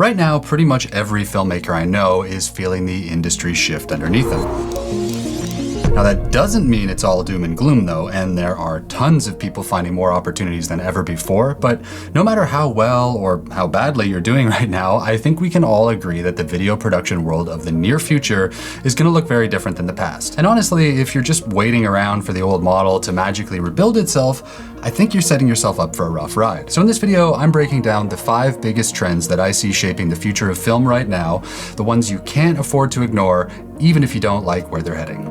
Right now, pretty much every filmmaker I know is feeling the industry shift underneath them. Now that doesn't mean it's all doom and gloom though, and there are tons of people finding more opportunities than ever before, but no matter how well or how badly you're doing right now, I think we can all agree that the video production world of the near future is going to look very different than the past. And honestly, if you're just waiting around for the old model to magically rebuild itself, I think you're setting yourself up for a rough ride. So in this video, I'm breaking down the 5 biggest trends that I see shaping the future of film right now, the ones you can't afford to ignore, even if you don't like where they're heading.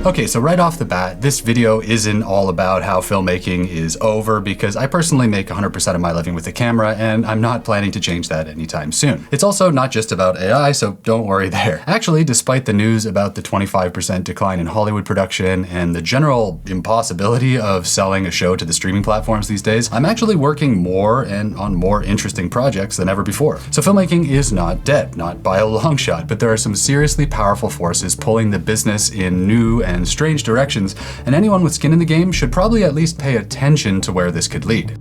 Okay, so right off the bat, this video isn't all about how filmmaking is over, because I personally make 100% of my living with a camera, and I'm not planning to change that anytime soon. It's also not just about AI, so don't worry there. Actually, despite the news about the 25% decline in Hollywood production and the general impossibility of selling a show to the streaming platforms these days, I'm actually working more and on more interesting projects than ever before. So filmmaking is not dead, not by a long shot, but there are some seriously powerful forces pulling the business in new and strange directions, and anyone with skin in the game should probably at least pay attention to where this could lead.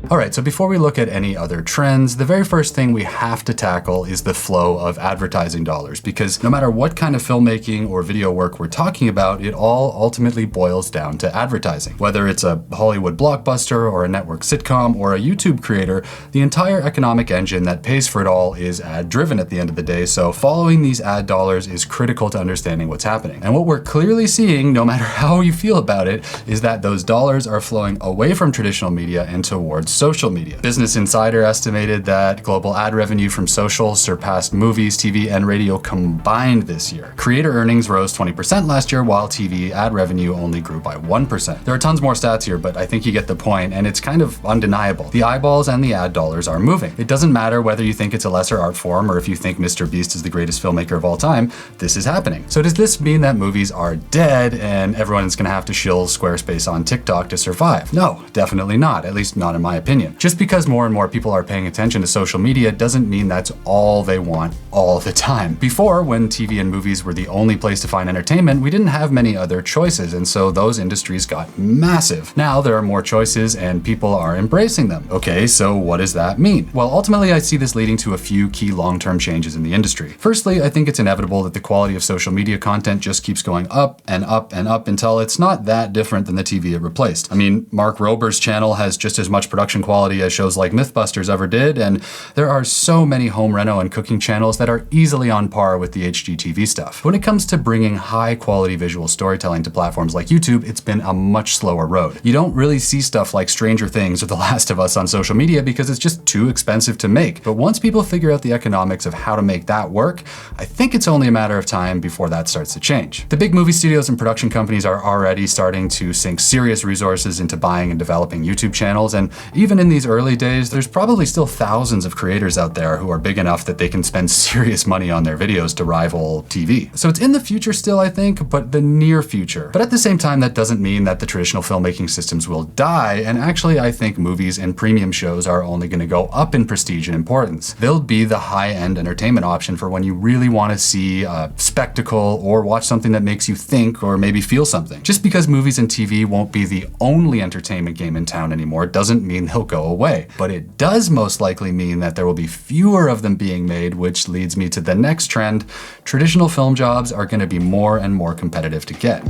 Alright, so before we look at any other trends, the very first thing we have to tackle is the flow of advertising dollars, because no matter what kind of filmmaking or video work we're talking about, it all ultimately boils down to advertising. Whether it's a Hollywood blockbuster or a network sitcom or a YouTube creator, the entire economic engine that pays for it all is ad-driven at the end of the day, so following these ad dollars is critical to understanding what's happening. And what we're clearly seeing, no matter how you feel about it, is that those dollars are flowing away from traditional media and towards social media. Business Insider estimated that global ad revenue from social surpassed movies, TV, and radio combined this year. Creator earnings rose 20% last year, while TV ad revenue only grew by 1%. There are tons more stats here, but I think you get the point, and it's kind of undeniable. The eyeballs and the ad dollars are moving. It doesn't matter whether you think it's a lesser art form or if you think Mr. Beast is the greatest filmmaker of all time, this is happening. So does this mean that movies are dead and everyone's gonna have to shill Squarespace on TikTok to survive? No, definitely not, at least not in my opinion. Just because more and more people are paying attention to social media doesn't mean that's all they want all the time. Before, when TV and movies were the only place to find entertainment, we didn't have many other choices, and so those industries got massive. Now there are more choices and people are embracing them. Okay, so what does that mean? Well, ultimately I see this leading to a few key long-term changes in the industry. Firstly, I think it's inevitable that the quality of social media content just keeps going up and up and up until it's not that different than the TV it replaced. I mean, Mark Rober's channel has just as much production quality as shows like Mythbusters ever did, and there are so many home reno and cooking channels that are easily on par with the HGTV stuff. When it comes to bringing high quality visual storytelling to platforms like YouTube, it's been a much slower road. You don't really see stuff like Stranger Things or The Last of Us on social media because it's just too expensive to make. But once people figure out the economics of how to make that work, I think it's only a matter of time before that starts to change. The big movie studios and production companies are already starting to sink serious resources into buying and developing YouTube channels, and even in these early days, there's probably still thousands of creators out there who are big enough that they can spend serious money on their videos to rival TV. So it's in the future still, I think, but the near future. But at the same time, that doesn't mean that the traditional filmmaking systems will die, and actually I think movies and premium shows are only going to go up in prestige and importance. They'll be the high-end entertainment option for when you really want to see a spectacle or watch something that makes you think or maybe feel something. Just because movies and TV won't be the only entertainment game in town anymore doesn't mean they'll go away. But it does most likely mean that there will be fewer of them being made, which leads me to the next trend. Traditional film jobs are going to be more and more competitive to get.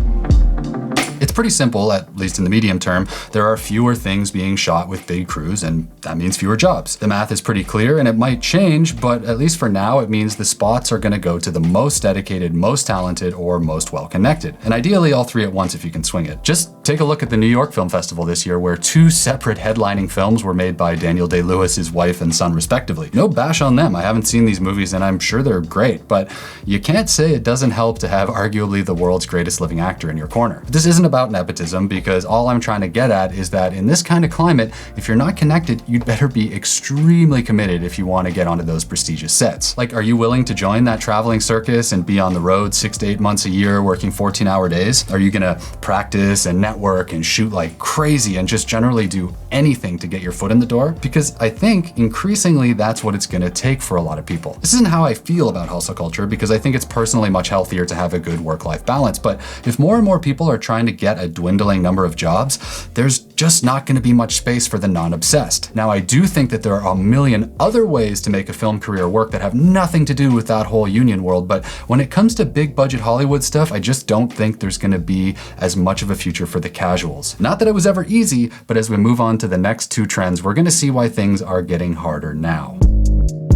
It's pretty simple, at least in the medium term. There are fewer things being shot with big crews, and that means fewer jobs. The math is pretty clear, and it might change, but at least for now, it means the spots are gonna go to the most dedicated, most talented, or most well-connected. And ideally, all three at once if you can swing it. Just take a look at the New York Film Festival this year, where 2 separate headlining films were made by Daniel Day-Lewis's wife and son, respectively. No bash on them. I haven't seen these movies, and I'm sure they're great, but you can't say it doesn't help to have arguably the world's greatest living actor in your corner. But this isn't about nepotism, because all I'm trying to get at is that in this kind of climate, if you're not connected, you'd better be extremely committed if you want to get onto those prestigious sets. Like, are you willing to join that traveling circus and be on the road 6 to 8 months a year working 14-hour days? Are you gonna practice and network and shoot like crazy and just generally do anything to get your foot in the door? Because I think increasingly that's what it's gonna take for a lot of people. This isn't how I feel about hustle culture, because I think it's personally much healthier to have a good work-life balance, but if more and more people are trying to get a dwindling number of jobs, there's just not going to be much space for the non-obsessed. Now, I do think that there are a million other ways to make a film career work that have nothing to do with that whole union world, but when it comes to big budget Hollywood stuff, I just don't think there's going to be as much of a future for the casuals. Not that it was ever easy, but as we move on to the next two trends, we're going to see why things are getting harder now.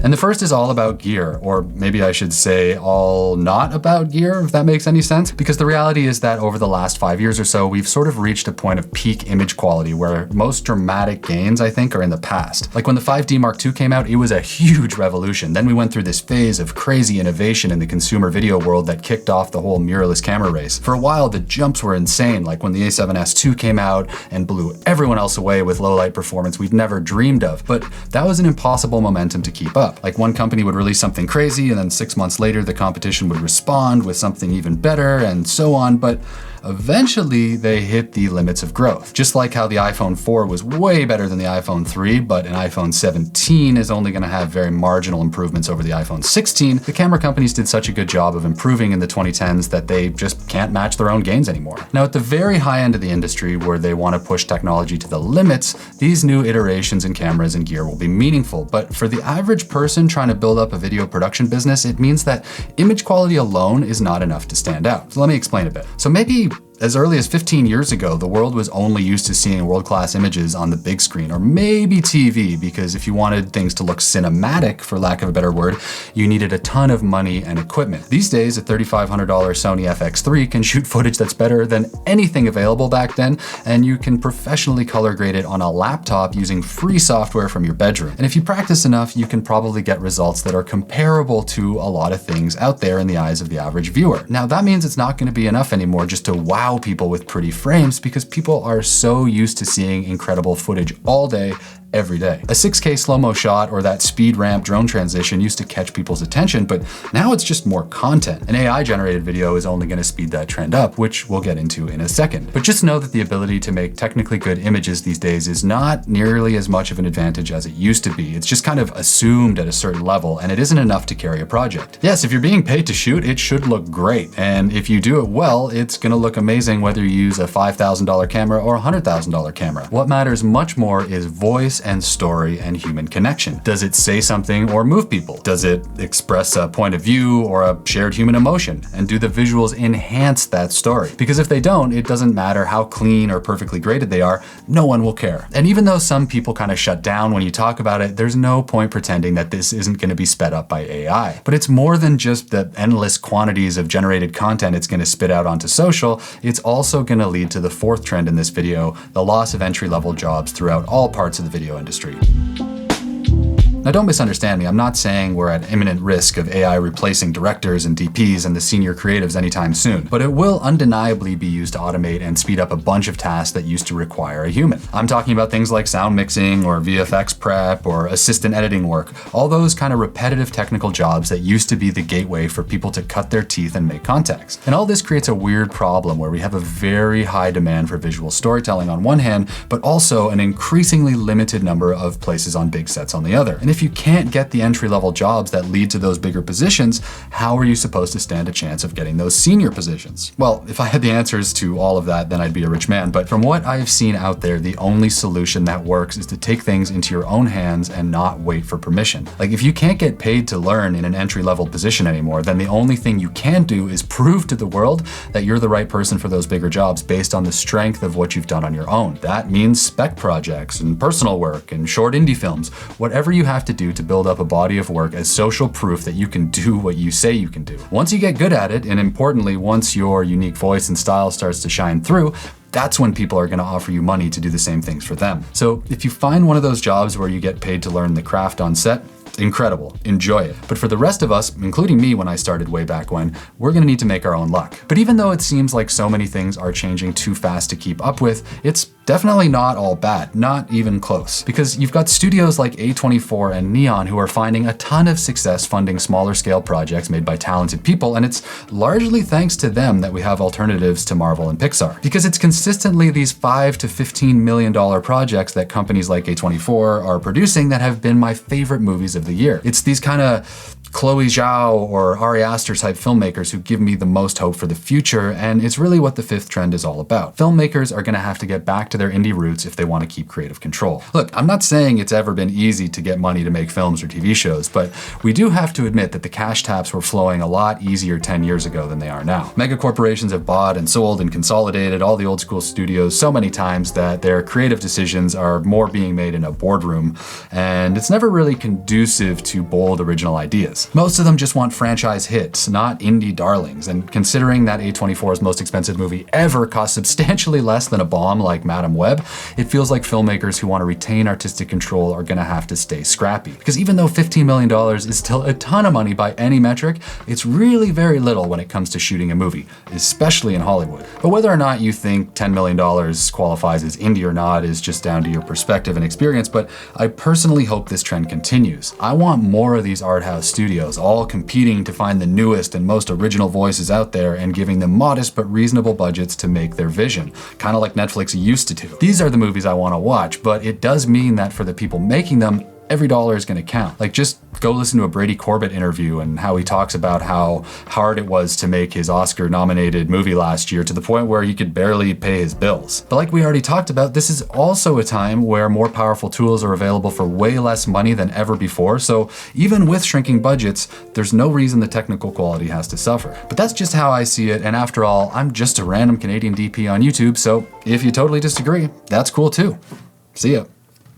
And the first is all about gear, or maybe I should say all not about gear, if that makes any sense. Because the reality is that over the last 5 years or so, we've sort of reached a point of peak image quality where most dramatic gains, I think, are in the past. Like when the 5D Mark II came out, it was a huge revolution. Then we went through this phase of crazy innovation in the consumer video world that kicked off the whole mirrorless camera race. For a while, the jumps were insane, like when the A7S II came out and blew everyone else away with low light performance we'd never dreamed of. But that was an impossible momentum to keep up. Like one company would release something crazy and then 6 months later the competition would respond with something even better and so on, but eventually they hit the limits of growth. Just like how the iPhone 4 was way better than the iPhone 3, but an iPhone 17 is only going to have very marginal improvements over the iPhone 16, the camera companies did such a good job of improving in the 2010s that they just can't match their own gains anymore. Now at the very high end of the industry where they want to push technology to the limits, these new iterations in cameras and gear will be meaningful, but for the average person trying to build up a video production business, it means that image quality alone is not enough to stand out. So let me explain a bit. So maybe as early as 15 years ago, the world was only used to seeing world-class images on the big screen, or maybe TV, because if you wanted things to look cinematic, for lack of a better word, you needed a ton of money and equipment. These days, a $3,500 Sony FX3 can shoot footage that's better than anything available back then, and you can professionally color grade it on a laptop using free software from your bedroom. And if you practice enough, you can probably get results that are comparable to a lot of things out there in the eyes of the average viewer. Now, that means it's not going to be enough anymore just to wow people with pretty frames, because people are so used to seeing incredible footage all day, every day. A 6K slow-mo shot or that speed ramp drone transition used to catch people's attention, but now it's just more content. An AI-generated video is only going to speed that trend up, which we'll get into in a second. But just know that the ability to make technically good images these days is not nearly as much of an advantage as it used to be. It's just kind of assumed at a certain level, and it isn't enough to carry a project. Yes, if you're being paid to shoot, it should look great. And if you do it well, it's going to look amazing whether you use a $5,000 camera or a $100,000 camera. What matters much more is voice and story and human connection. Does it say something or move people? Does it express a point of view or a shared human emotion? And do the visuals enhance that story? Because if they don't, it doesn't matter how clean or perfectly graded they are, no one will care. And even though some people kind of shut down when you talk about it, there's no point pretending that this isn't going to be sped up by AI. But it's more than just the endless quantities of generated content it's going to spit out onto social. It's also going to lead to the fourth trend in this video, the loss of entry-level jobs throughout all parts of the video industry. Now don't misunderstand me, I'm not saying we're at imminent risk of AI replacing directors and DPs and the senior creatives anytime soon, but it will undeniably be used to automate and speed up a bunch of tasks that used to require a human. I'm talking about things like sound mixing or VFX prep or assistant editing work, all those kind of repetitive technical jobs that used to be the gateway for people to cut their teeth and make contacts. And all this creates a weird problem where we have a very high demand for visual storytelling on one hand, but also an increasingly limited number of places on big sets on the other. And if you can't get the entry-level jobs that lead to those bigger positions, how are you supposed to stand a chance of getting those senior positions? Well, if I had the answers to all of that, then I'd be a rich man. But from what I've seen out there, the only solution that works is to take things into your own hands and not wait for permission. Like if you can't get paid to learn in an entry-level position anymore, then the only thing you can do is prove to the world that you're the right person for those bigger jobs based on the strength of what you've done on your own. That means spec projects and personal work and short indie films, whatever you have to do to build up a body of work as social proof that you can do what you say you can do. Once you get good at it, and importantly, once your unique voice and style starts to shine through, that's when people are going to offer you money to do the same things for them. So if you find one of those jobs where you get paid to learn the craft on set, incredible, enjoy it. But for the rest of us, including me when I started way back when, we're gonna need to make our own luck. But even though it seems like so many things are changing too fast to keep up with, it's definitely not all bad, not even close. Because you've got studios like A24 and Neon who are finding a ton of success funding smaller scale projects made by talented people, and it's largely thanks to them that we have alternatives to Marvel and Pixar. Because it's consistently these $5 to $15 million projects that companies like A24 are producing that have been my favorite movies of the year. It's these kind of Chloe Zhao or Ari Aster type filmmakers who give me the most hope for the future, and it's really what the fifth trend is all about. Filmmakers are gonna have to get back to their indie roots if they want to keep creative control. Look, I'm not saying it's ever been easy to get money to make films or TV shows, but we do have to admit that the cash taps were flowing a lot easier 10 years ago than they are now. Mega corporations have bought and sold and consolidated all the old school studios so many times that their creative decisions are more being made in a boardroom, and it's never really conducive to bold original ideas. Most of them just want franchise hits, not indie darlings, and considering that A24's most expensive movie ever cost substantially less than a bomb like Madam Web, it feels like filmmakers who want to retain artistic control are gonna have to stay scrappy. Because even though $15 million is still a ton of money by any metric, it's really very little when it comes to shooting a movie, especially in Hollywood. But whether or not you think $10 million qualifies as indie or not is just down to your perspective and experience, but I personally hope this trend continues. I want more of these art house studios, all competing to find the newest and most original voices out there and giving them modest but reasonable budgets to make their vision, kind of like Netflix used to do. These are the movies I want to watch, but it does mean that for the people making them, every dollar is gonna count. Like, just go listen to a Brady Corbett interview and how he talks about how hard it was to make his Oscar-nominated movie last year to the point where he could barely pay his bills. But like we already talked about, this is also a time where more powerful tools are available for way less money than ever before, so even with shrinking budgets, there's no reason the technical quality has to suffer. But that's just how I see it, and after all, I'm just a random Canadian DP on YouTube, so if you totally disagree, that's cool too. See ya.